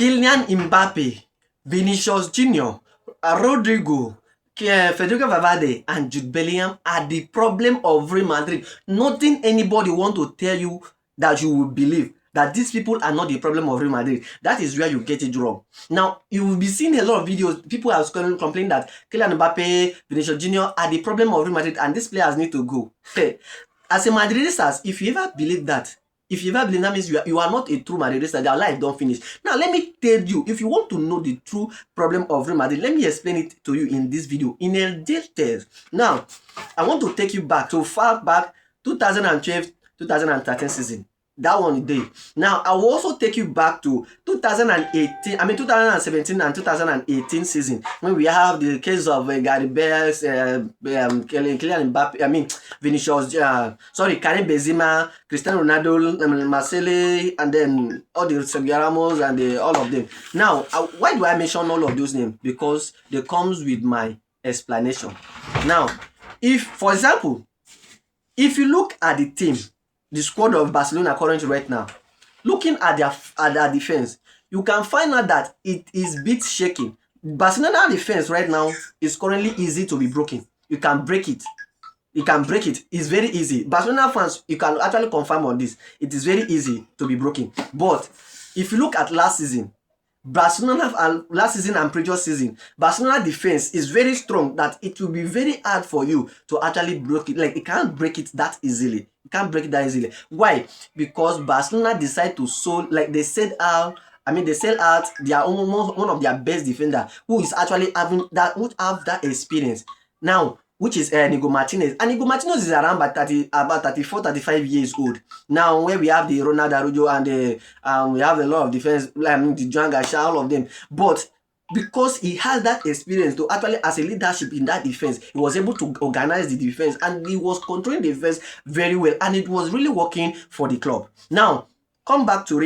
Kylian Mbappe, Vinicius Junior, Rodrigo, Federico Valverde, and Jude Bellingham are the problem of Real Madrid. Nothing anybody want to tell you that you will believe that these people are not the problem of Real Madrid. That is where you get it wrong. Now, you will be seeing a lot of videos. People are complaining that Kylian Mbappe, Vinicius Junior are the problem of Real Madrid and these players need to go. As a Madridista, if you ever believe that, that means you are not a true Madridista. Their life don't finish. Now, let me tell you, if you want to know the true problem of Real Madrid, let me explain it to you in this video in a detail. Now, I want to take you back to far back 2012-2013 season. That one day. Now, I will also take you back to 2017 and 2018 season when we have the case of Gary Bell, Kylian Mbappe, Vinicius, Karim Benzema, Cristiano Ronaldo, Marcelo, and then all the Sergio Ramos and all of them. Now, why do I mention all of those names? Because they comes with my explanation. Now, if, for example, if you look at the team, the squad of Barcelona currently right now, looking at their defense, you can find out that it is bit shaking. Barcelona defense right now is currently easy to be broken. You can break it. You can break it. It's very easy. Barcelona fans, you can actually confirm on this. It is very easy to be broken. But if you look at last season, last season and previous season, Barcelona defense is very strong that it will be very hard for you to actually break it. Like, you can't break it that easily. You can't break it that easily. Why? Because Barcelona decide to sell, like they said out. They sell out their one of their best defender who is actually having that, would have that experience now, which is Inigo Martinez. And Inigo Martinez is around about 34, 35 years old. Now, where we have the Ronald Araujo and we have a lot of defense, the Joan Garcia, all of them. But because he has that experience to actually, as a leadership in that defense, he was able to organize the defense and he was controlling the defense very well, and it was really working for the club. Now, come back to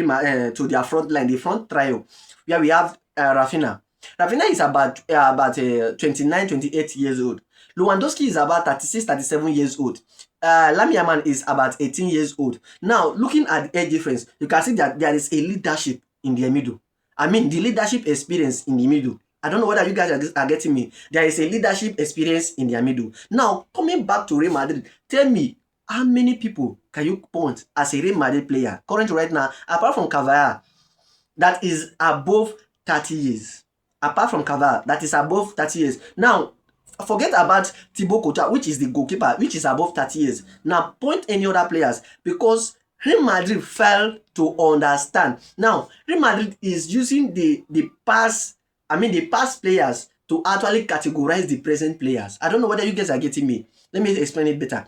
their front line, the front trio, where we have Rafinha. Rafinha is about 29, 28 years old. Lewandowski is about 36, 37 years old. Lamine Yamal is about 18 years old. Now, looking at the age difference, you can see that there is a leadership in the middle. The leadership experience in the middle. I don't know whether you guys are getting me. There is a leadership experience in the middle. Now, coming back to Real Madrid, tell me, how many people can you point as a Real Madrid player currently right now, apart from Cavani, that is above 30 years? Apart from Cavani, that is above 30 years. Now, forget about Thibaut Courtois, which is the goalkeeper, which is above 30 years. Now, point any other players, because Real Madrid failed to understand. Now, Real Madrid is using the past players to actually categorize the present players. I don't know whether you guys are getting me. Let me explain it better.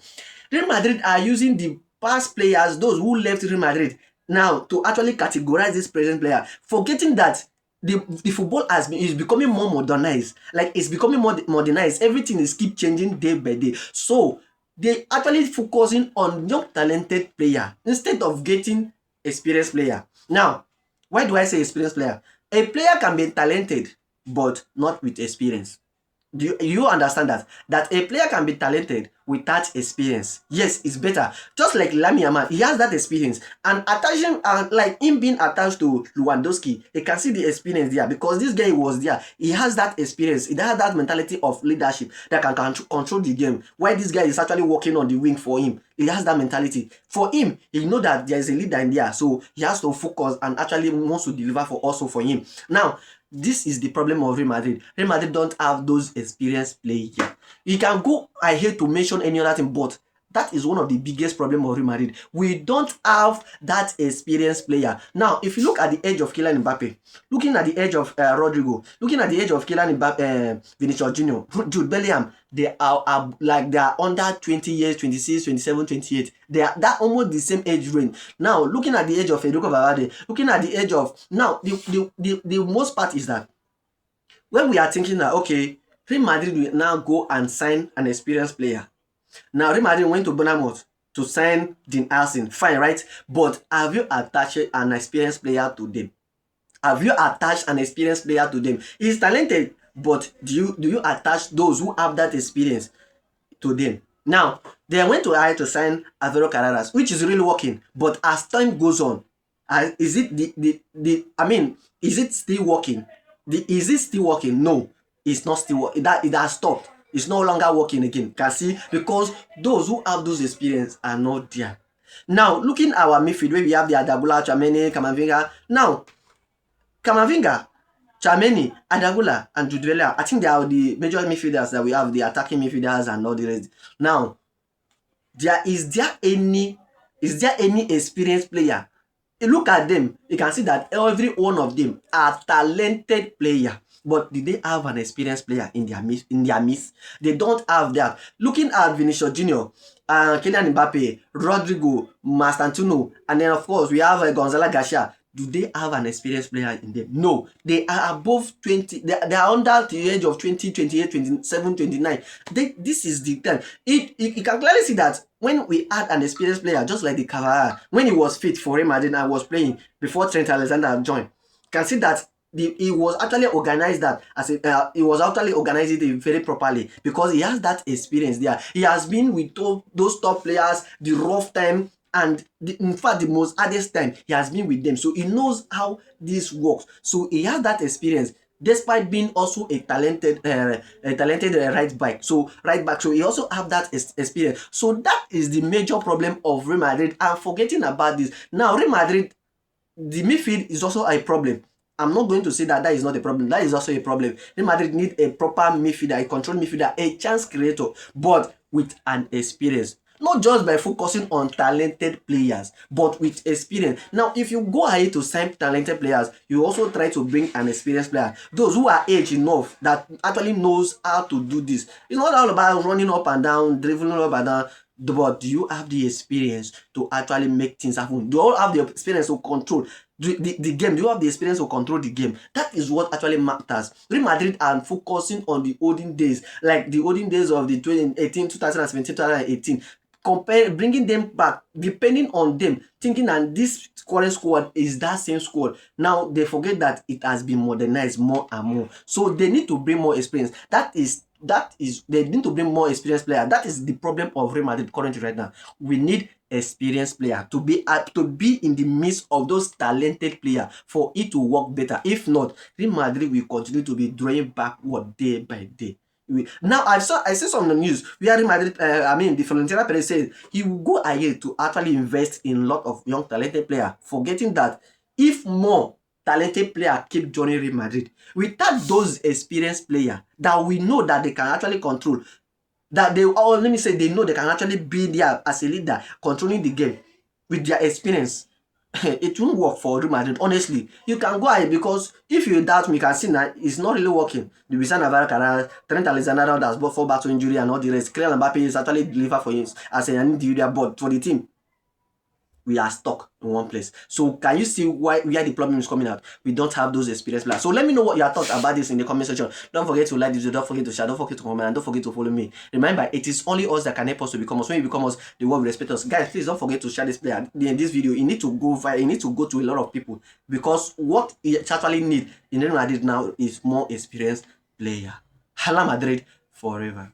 Real Madrid are using the past players, those who left Real Madrid, now to actually categorize this present player, forgetting that the football is becoming more modernized. Like, it's becoming more modernized. Everything is keep changing day by day. So they actually focusing on young talented player instead of getting experienced player. Now, why do I say experienced player? A player can be talented but not with experience. Do you understand that a player can be talented without experience? Yes, it's better. Just like Lamine Yamal, he has that experience, and attaching like him being attached to Lewandowski, he can see the experience there because this guy was there. He has that experience. He has that mentality of leadership that can control the game. Why this guy is actually working on the wing for him? He has that mentality. For him, he know that there is a leader in there, so he has to focus and actually wants to deliver for him. Now, this is the problem of Real Madrid. Real Madrid don't have those experienced players. You can go ahead to mention any other thing, but that is one of the biggest problems of Real Madrid. We don't have that experienced player. Now, if you look at the age of Kylian Mbappe, looking at the age of Rodrigo, looking at the age of Kylian Mbappe, Vinicius Junior, Jude Bellingham, they are under 20 years, 26, 27, 28. They are that almost the same age range. Now, looking at the age of Federico Valverde, looking at the age of now, the most part is that when we are thinking that okay, Real Madrid will now go and sign an experienced player. Now, Real Madrid went to Bournemouth to sign Dean Alson. Fine, right? But have you attached an experienced player to them? Have you attached an experienced player to them? He's talented, but do you attach those who have that experience to them? Now, they went to hire to sign Alvaro Carreras, which is really working. But as time goes on, Is it I mean, is it still working? Is it still working? No, it's not still working. That it has stopped. It's no longer working again. Can see, because those who have those experience are not there. Now, looking at our midfield, where we have the Adagula, Chameni, Kamavinga. Now, Kamavinga, Chameni, Adagula, and Judwela, I think they are the major midfielders that we have, the attacking midfielders and all the rest. Now, is there any experienced player? You look at them, you can see that every one of them are talented player. But did they have an experienced player in their midst? They don't have that. Looking at Vinicius Junior, Kylian Mbappe, Rodrigo, Mastantuono, and then of course we have Gonzalo Garcia. Do they have an experienced player in them? No. They are above 20. They are under the age of 20, 28, 27, 29. This is the time. You can clearly see that when we had an experienced player, just like the Cavara, when he was fit for Real Madrid and was playing before Trent Alexander joined, you can see that he was actually organized that as a he was actually organizing it very properly, because he has that experience there. He has been with those top players, the rough time, and in fact the most hardest time he has been with them, so he knows how this works. So he has that experience, despite being also a talented right back. So he also have that experience. So that is the major problem of Real Madrid. And forgetting about this, now Real Madrid, the midfield is also a problem. I'm not going to say that is not a problem. That is also a problem. Real Madrid need a proper midfielder, a control midfielder, a chance creator, but with an experience. Not just by focusing on talented players, but with experience. Now, if you go ahead to sign talented players, you also try to bring an experienced player. Those who are aged enough that actually knows how to do this. It's not all about running up and down, dribbling up and down. But do you have the experience to actually make things happen? Do you all have the experience to control the game? Do you have the experience to control the game? That is what actually matters. Real Madrid are focusing on the olden days, like the olden days of the 2018, 2017, 2018. Bringing them back, depending on them, thinking that this current squad is that same squad. Now they forget that it has been modernized more and more. So they need to bring more experience. That is they need to bring more experienced player. That is the problem of Real Madrid currently right now. We need experienced player to be in the midst of those talented players for it to work better. If not, Real Madrid will continue to be drawing backward day by day. Now I see some on the news where Real Madrid, the Florentino Perez said he will go ahead to actually invest in a lot of young talented players, forgetting that if more talented players keep joining Real Madrid, without those experienced players that we know that they can actually control, that they they know they can actually be there as a leader, controlling the game with their experience. It won't work for Real Madrid. Honestly, you can go ahead, because if you doubt me, you can see now it's not really working. The Wissam Navarro, Trent Alexander has both fall back to injury and all the rest. Kylian Mbappe is actually deliver for him as an individual, but for the team, we are stuck in one place. So can you see where the problem is coming out? We don't have those experienced players. So let me know what your thoughts about this in the comment section. Don't forget to like this video, don't forget to share, don't forget to comment, and don't forget to follow me. Remember, it is only us that can help us to become us. When you become us, the world will respect us. Guys, please don't forget to share this player in this video. You need to go to a lot of people, because what it actually need in Real Madrid now is more experienced player. Hala Madrid forever.